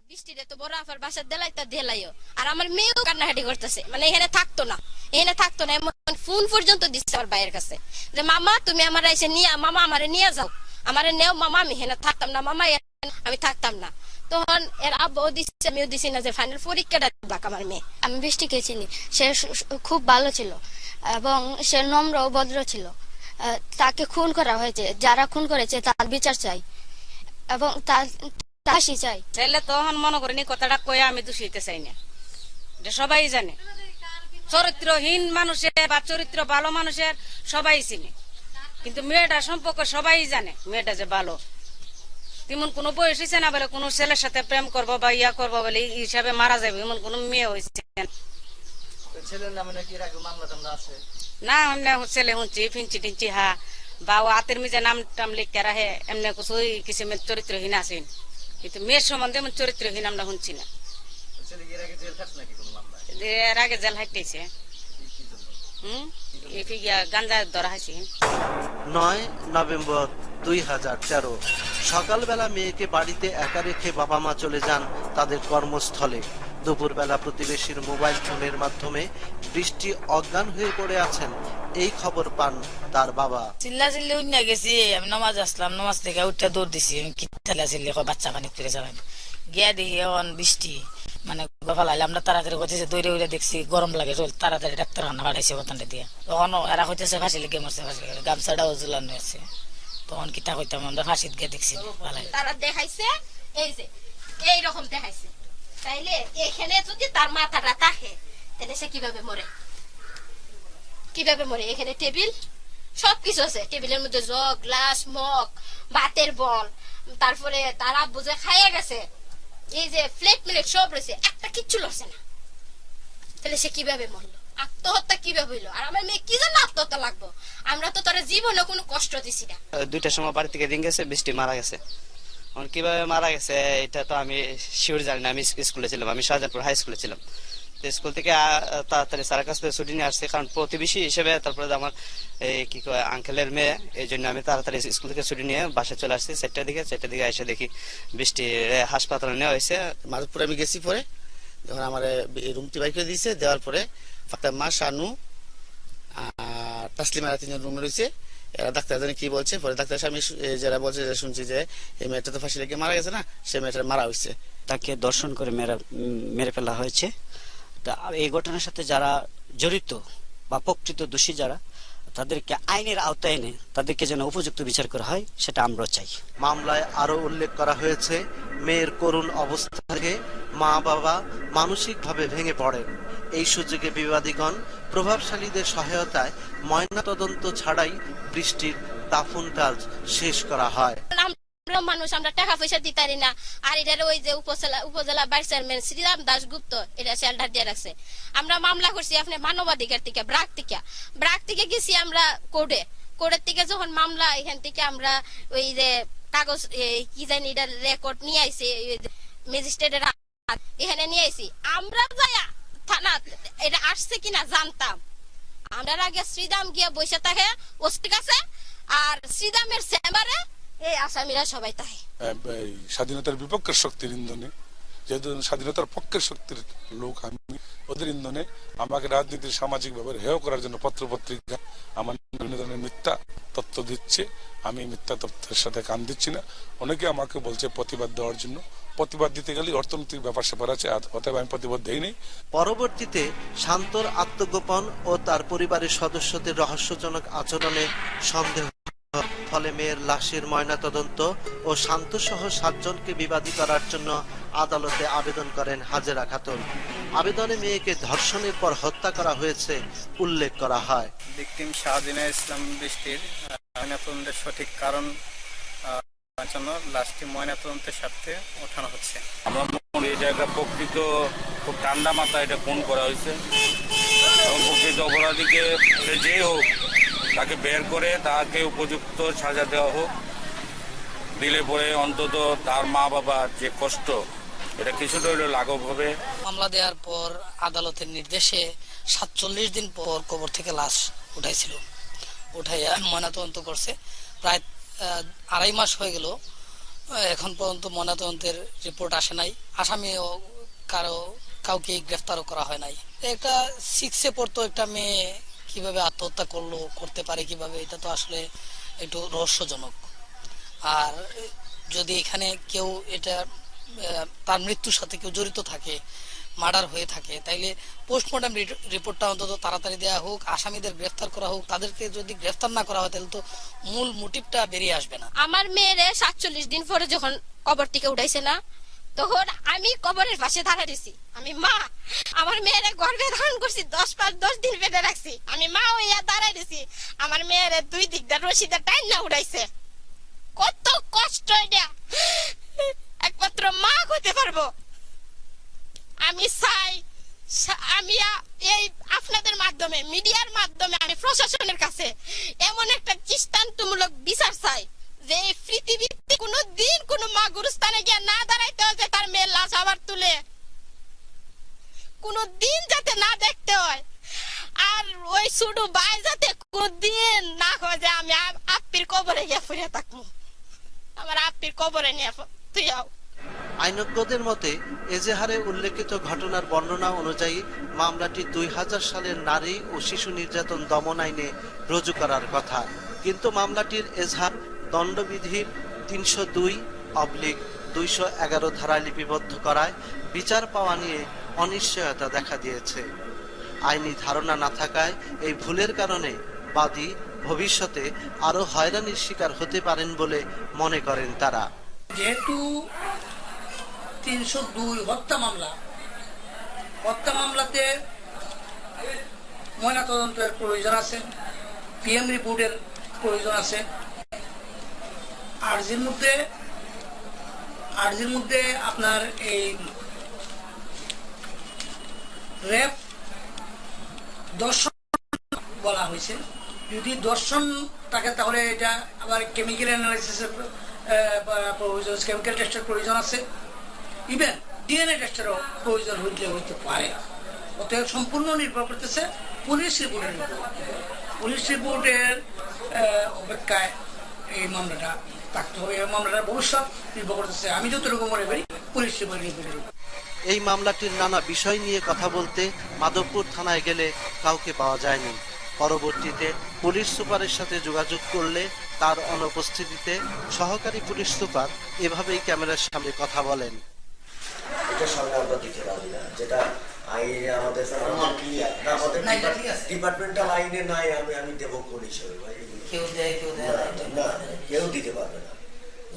বৃষ্টিতে তো বড় আফার বাসার দেলাইতা দেলাইও আর আমার মেয়েও কান্নাকাটি করতেছে, মানে এখানে থাকতো না, এমন ফোন পর্যন্ত দিচ্ছে আমার ভাইয়ের কাছে যে মামা তুমি আমার এসে নিয়ে, মামা আমারে নিয়ে যাও, আমারে নেও মামা, আমি এখানে থাকতাম না মামা, আমি থাকতাম না। তখন এর আব্বাও দিচ্ছে, আমিও দিছি না, যে ফাইনাল পরীক্ষাটা দিবাক আমার মেয়ে। আমি বৃষ্টিকে চিনি, সে খুব ভালো ছিল এবং সে নম্র ও ভদ্র ছিল। তাকে খুন করা হয়েছে, যারা খুন করেছে তার বিচার চাই এবং তার ফাঁসি চাই। ছেলে তখন মনে করিনি কথাটা কয়ে আমি দূষিতে চাই না, এটা সবাই জানে। চরিত্রহীন মানুষের বা চরিত্র ভালো মানুষের সবাই চিনে, কিন্তু মেয়েটা সম্পর্কে সবাই জানে মেয়েটা যে ভালো। তেমন কোনো বয়স হয়েছে না বলে কোনো ছেলের সাথে প্রেম করবো বা ইয়া করবো বলে এই হিসাবে মারা যাবে এমন কোনো মেয়ে হয়েছে না। এমনি ছেলে শুনছি ফিনচি টিনচি হা বা ও হাতের মিজে নাম টাম লিখতে রাখে, এমনি কিছু চরিত্রহীন আছেন, কিন্তু মেয়ের সম্বন্ধে এমন চরিত্রহীন আমরা শুনছি না। এর আগে জেল হাইটেছে, গাঞ্জা ধরা হয়েছে। 9 নভেম্বর 2013 সকালবেলা মেয়েকে বাড়িতে একা রেখে বাবা মা চলে যান তাদের কর্মস্থলে। দুপুরবেলা প্রতিবেশীর মোবাইল ফোনের মাধ্যমে বৃষ্টি অজ্ঞান হয়ে পড়ে আছেন এই খবর পান তার বাবা। চিল্লা চিল্লি উঠে গেছি, আমি নমাজ আসলাম, নমাজ থেকে উঠে দৌড় দিছি, কি চিল্লা চিল্লি বাচ্চা পানি তুলে যাবেন গিয়া দেখি এখন বৃষ্টি, মানে ফেলাইলে আমরা তাড়াতাড়ি করতেছি, দৌড়ে উড়ে দেখছি গরম লাগে, তাড়াতাড়ি ডাক্তারখানা পাঠাইছে বোতানটা দিয়ে। তখন এরা হইতেছে ফাঁসি লেগে মরছে, ফাঁসি লেগে গামছাটাও ঝুলানো আছে। তখন কিতা কইতাম আমরা ফাঁসিত গিয়ে দেখছি তারা দেখাইছে এই যে এইরকম দেখাইছে, তাইলে এখানে যদি তার মাথাটা থাকে তাহলে সে কিভাবে মরে, কিভাবে মরে? এখানে টেবিল সবকিছু আছে, টেবিলের মধ্যে জগ গ্লাস মগ ভাতের বল, তারপরে তার আব্বু যে খাইয়ে গেছে এই যে প্লেট মিলেট সব রয়েছে, একটা কিচ্ছু লড়ছে না, তাহলে সে কিভাবে মরলো? আত্মহত্যা কিভাবে হইলো? আর আমার মেয়ে কি জন্য আত্মহত্যা লাগবো? আমরা তো তার জীবনে কোনো কষ্ট দিছি না। 2টার সময় বাড়ি থেকে রিং গেছে, বৃষ্টি মারা গেছে। কিভাবে মারা গেছে এটা তো আমি শিওর জানি না। আমি স্কুলে ছিলাম, আমি শাহজাহানপুর হাই স্কুলে ছিলাম। স্কুল থেকে তাড়াতাড়ি স্যারের কাছ থেকে ছুটি নিয়ে আসছে, কারণ প্রতিবেশী হিসেবে, তারপরে আমার কি কয় আঙ্কেলের মেয়ে, এই জন্য আমি তাড়াতাড়ি স্কুল থেকে ছুটি নিয়ে বাসায় চলে আসছি। 4টার দিকে এসে দেখি বৃষ্টি হাসপাতালে নেওয়া হয়েছে। মাধবপুরে আমি গেছি, পরে যখন আমার রুমটি বাইক করে দিয়েছে, দেওয়ার পরে মা শানু আর তাসলিমারা 3জন রুমে রয়েছে। এরা ডাক্তার জানি কি বলছে, পরে ডাক্তার স্বামী যারা বলছে, শুনছি যে এই মেয়েটা তো ফাঁসি লেগে মারা গেছে না, সে মেয়েটা মারা হয়েছে, তাকে দর্শন করে মেরে ফেলা হয়েছে। এই ঘটনার সাথে যারা জড়িত বা প্রকৃত দোষী যারা, তাদেরকে আইনের আওতায় এনে তাদেরকে যেন উপযুক্ত বিচার করা হয়, সেটা আমরা চাই। মামলায় আরো উল্লেখ করা হয়েছে মেয়ের করুণ অবস্থা থেকে মা বাবা মানসিকভাবে ভেঙে পড়েন। এই সুযোগে বিবাদীগণ প্রভাবশালীদের সহায়তায় ময়নাতদন্ত ছাড়াই বৃষ্টির দাফন কাজ শেষ করা হয়। মানুষ আমরা টাকা পয়সা দিতে পারি না, আর এটার ওই যে উপজেলা ভাইস চেয়ারম্যান শ্রীরাম দাশগুপ্ত এটা শেল্টার দিয়ে রাখছে। আমরা মামলা করছি আপনার মানবাধিকার থেকে, ব্রাক থেকে গেছি আমরা কোর্টের থেকে। যখন মামলা এখান থেকে আমরা ওই যে কাগজ কি জানি এটা রেকর্ড নিয়ে আইছি, ম্যাজিস্ট্রেটের এখানে নিয়ে আইছি, আমরা যাইয়া থানা এটা আসছে কিনা জানতাম। আমরা আগে শ্রীরাম গিয়া বসে থাকে ওস্টিক আছে, আর শ্রীরামের চেম্বারে এই আসামিরা সবাই তাই। স্বাধীনতার বিপক্ষের শক্তির ইন্ধনে, যেহেতু স্বাধীনতার পক্ষের শক্তির লোক আমি, ওদের ইন্ধনে আমাকে রাজনীতির সামাজিক ভাবে হেয় করার জন্য পত্রপত্রিকা আমার বিভিন্ন ধরনের মিথ্যা তথ্য দিচ্ছে। আমি মিথ্যা তথ্যের সাথে কান দিচ্ছি না। অনেকে আমাকে বলছে প্রতিবাদ দেওয়ার জন্য, প্রতিবাদ দিতে গেলে অর্থনৈতিক ব্যাপার স্যাপার আছে, অতএব আমি প্রতিবাদ দেইনি। পরবর্তীতে শান্তর আত্মগোপন ও তার পরিবারের সদস্যদের রহস্যজনক আচরণে সন্দেহ, ফলে মেয়ের লাশের ময়নাতদন্ত ও শান্ত সহ 7 জনকে বিবাদী করার জন্য আদালতে আবেদন করেন হাজেরা খাতুন। আবেদনে মেয়েকে ধর্ষণের পর হত্যা করা হয়েছে উল্লেখ করা হয়। ভিকটিম শাহদিনা ইসলাম বৃষ্টির ময়নাতদন্তের সঠিক কারণ জন্য লাশটি ময়নাতদন্তের স্বার্থে ওঠানো হচ্ছে। আমরা মনে করি এটা একটা প্রকৃত খুব ঠান্ডা মাথা এটা খুন করা হয়েছে, এবং প্রকৃত অপরাধীকে সে যেই হোক তাকে বের করে তাকে উপযুক্ত সাজা দেওয়া হোক, দিলে পরে অন্তত তার মা বাবার যে কষ্ট এটা কিছুটা হলেও লাঘব হবে। মামলা দেওয়ার পর আদালতের নির্দেশে 47 দিন পর কবর থেকে লাশ উঠাইছিল, উঠাইয়া ময়নাতদন্ত করছে। প্রায় 2.5 মাস হয়ে গেল এখন পর্যন্ত ময়নাতদন্তের রিপোর্ট আসে নাই। আসামিও কাউকে গ্রেফতারও করা হয় নাই। একটা 6-এ পড়তো একটা মেয়ে কিভাবে আত্মহত্যা করতে পারে কিভাবে, এটা তো আসলে একটু রহস্যজনক। আর যদি এখানে কেউ এটা তার মৃত্যুর সাথে কেউ জড়িত থাকে, মার্ডার হয়ে থাকে, তাইলে পোস্টমর্টম রিপোর্টটা অন্তত তাড়াতাড়ি দেওয়া হোক, আসামিদের গ্রেফতার করা হোক। তাদেরকে যদি গ্রেফতার না করা হয় তাহলে তো মূল মোটিভটা বেরিয়ে আসবে না। আমার মেয়েরে 47 দিন পরে যখন কবর থেকে উঠাইছে না, তখন আমি কবরের পাশে দাঁড়ায় দিছি। আমি মা, আমার মেয়েরে গর্ভে ধারণ করছি, 10 দিন পেটে রাখছি। আমি মা হইয়া দাঁড়ায় দিছি, আমার মেয়েরে 2 দিক দিয়ে রশিদে টাইন না উঠাইছে। কত কষ্ট এটা একমাত্র মা হতে পারবো। আমি চাই আমি এই আপনাদের মাধ্যমে, মিডিয়ার মাধ্যমে আমি প্রশাসনের কাছে এমন একটা দৃষ্টান্তমূলক বিচার চাই যে পৃথিবীতে কোনো দিন কোনো মা গুরুস্থানে গিয়ে না দাঁড়াইতে হয় যে তার মেয়ের লাশ আবার তুলে, কোনো দিন যাতে না দেখতে হয়। আর ওই ছোট ভাই যাতে কোনো দিন না হয় যে আমি আপ্পির কবরে গিয়ে ফুরিয়ে থাকবো, আমার আপ্পির কবরে নিয়ে তুই যাও। আইনজ্ঞদের মতে এজাহারে উল্লেখিত ঘটনার বর্ণনা অনুযায়ী মামলাটি 2000 সালের নারী ও শিশু নির্যাতন দমন আইনে রুজু করার কথা, কিন্তু মামলাটির এজাহার দণ্ডবিধির 302/211 ধারায় লিপিবদ্ধ করায় বিচার পাওয়া নিয়ে অনিশ্চয়তা দেখা দিয়েছে। আইনি ধারণা না থাকায় এই ভুলের কারণে বাদী ভবিষ্যতে আরো হয়রানির শিকার হতে পারেন বলে মনে করেন তারা। যেহেতু 302 হত্যা মামলাতে ময়নাতদন্তের প্রয়োজন আছে, পিএম রিপোর্টের প্রয়োজন আছে। আর্জির মধ্যে আপনার এই রেপ দর্শন বলা হয়েছে। যদি দর্শন থাকে তাহলে এটা আবার কেমিক্যাল অ্যানালাইসিসের প্রয়োজন, কেমিক্যাল টেস্টের প্রয়োজন আছে, ইভেন ডিএনএ টেস্টেরও প্রয়োজন হইতে পারে। অতএব সম্পূর্ণ নির্ভর করতেছে পুলিশ রিপোর্টের অপেক্ষায় এই মামলাটা থাকতে হবে। এই মামলাটার ভবিষ্যৎ নির্ভর করতেছে, আমি যতটুকু মনে করি, পুলিশ রিপোর্টের। এই মামলাটির নানা বিষয় নিয়ে কথা বলতে মাধবপুর থানায় গেলে কাউকে পাওয়া যায়নি। পরবর্তীতে পুলিশ সুপারের সাথে যোগাযোগ করলে তার অনুপস্থিতিতে সহকারী পুলিশ সুপার এভাবেই ক্যামেরার সামনে কথা বলেন। এটা সামনে আমরা দিতে পারি না, যেটা আইনে আমাদের ডিপার্টমেন্টাল আইনে নাই। আমি দেব কোন হিসেবে না, কেউ দিতে পারবে না।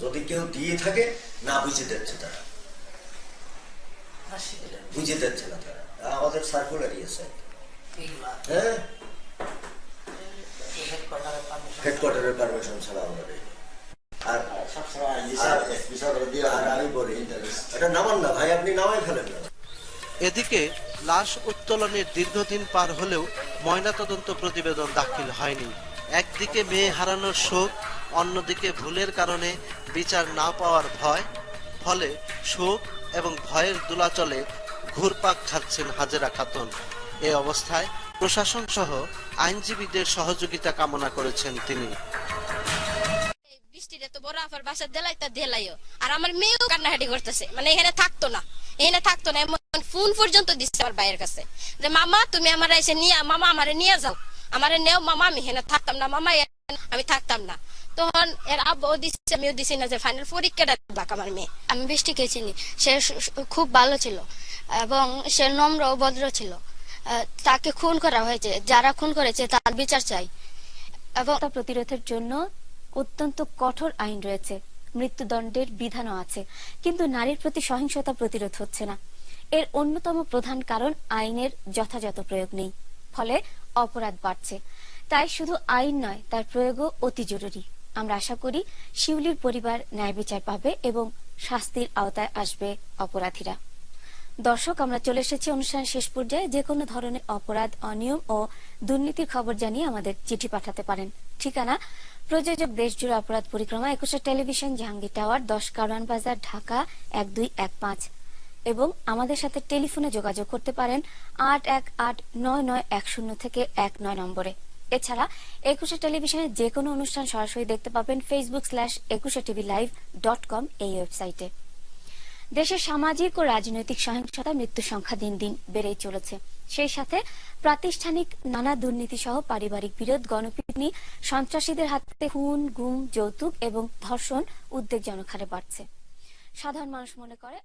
যদি কেউ দিয়ে থাকে না বুঝে দিচ্ছে, তারা বুঝে দিচ্ছে না, তারা আমাদের সার্কুলারই আছে। হ্যাঁ, হেডকোয়ার্টারের পারমিশন ছাড়া আমরা নেই। আর আমি বলি এটা নামান না ভাই, আপনি নামাই ফেলেন না। এদিকে লাশ উত্তোলনের দীর্ঘদিন পার হলেও ময়নাতদন্ত প্রতিবেদন দাখিল হয়নি। একদিকে মেয়ে হারানোর শোক, অন্যদিকে ভুলের কারণে বিচার না পাওয়ার ভয়, ফলে শোক এবং ভয়ের দোলাচলে ঘুরপাক খাচ্ছেন হাজেরা খাতুন। এই অবস্থায় প্রশাসন সহ আইনজীবীদের সহযোগিতা কামনা করেছেন তিনি। বৃষ্টির এত বড় আফার বাসা দেলাইতা দেলাইও, আর আমার মেয়েও কান্নাকাটি করতেছে, মানে এখানে থাকতো না। এমন ফোন পর্যন্ত দিচ্ছে আমার ভাইয়ের কাছে যে মামা তুমি আমার এসে নিয়ে, মামা আমারে নিয়ে যাও, আমারে নেও মামা, আমি এখানে থাকতাম না, মামা আমি থাকতাম না। তখন এর আব্বাও দিচ্ছে, আমিও দিছি না যে ফাইনাল পরীক্ষাটা বাক আমার মেয়ে। আমি বৃষ্টিকে চিনি, সে খুব ভালো ছিল এবং সে নম্র ও ভদ্র ছিল। তাকে খুন করা হয়েছে, যারা খুন করেছে তার বিচার চাই। এবং প্রতিরোধের জন্য অত্যন্ত কঠোর আইন রয়েছে, মৃত্যুদণ্ডের বিধানও আছে, কিন্তু নারীর প্রতি সহিংসতা প্রতিরোধ হচ্ছে না। এর অন্যতম প্রধান কারণ আইনের যথাযথ প্রয়োগ নেই, ফলে অপরাধ বাড়ছে। তাই শুধু আইন নয়, তার প্রয়োগও অতি জরুরি। আমরা আশা করি শিউলির পরিবার ন্যায় বিচার পাবে এবং শাস্তির আওতায় আসবে অপরাধীরা। দর্শক, আমরা চলে এসেছি অনুষ্ঠান শেষ পর্যায়ে। যে কোনো ধরনের অপরাধ, অনিয়ম ও দুর্নীতির খবর জানিয়ে আমাদের চিঠি পাঠাতে পারেন। ঠিকানা: প্রযোজক দেশজুড়ে অপরাধ পরিক্রমা, 21 টেলিভিশন, জাহাঙ্গীর টাওয়ার, 10 কারওয়ান বাজার, ঢাকা 1215। এবং আমাদের সাথে টেলিফোনে যোগাযোগ করতে পারেন 81899101 থেকে 19 নম্বরে। এছাড়া 21 টেলিভিশনের যে কোনো অনুষ্ঠান সরাসরি দেখতে পাবেন facebook/21tvlive.com এই ওয়েবসাইটে। দেশের সামাজিক ও রাজনৈতিক সহিংসতা মৃত্যু সংখ্যা দিন দিন বেড়েই চলেছে। সেই সাথে প্রাতিষ্ঠানিক নানা দুর্নীতি সহ পারিবারিক বিরোধ, গণপিটুনি, সন্ত্রাসীদের হাতে খুন, গুম, যৌতুক এবং ধর্ষণ উদ্বেগজনক হারে বাড়ছে। সাধারণ মানুষ মনে করে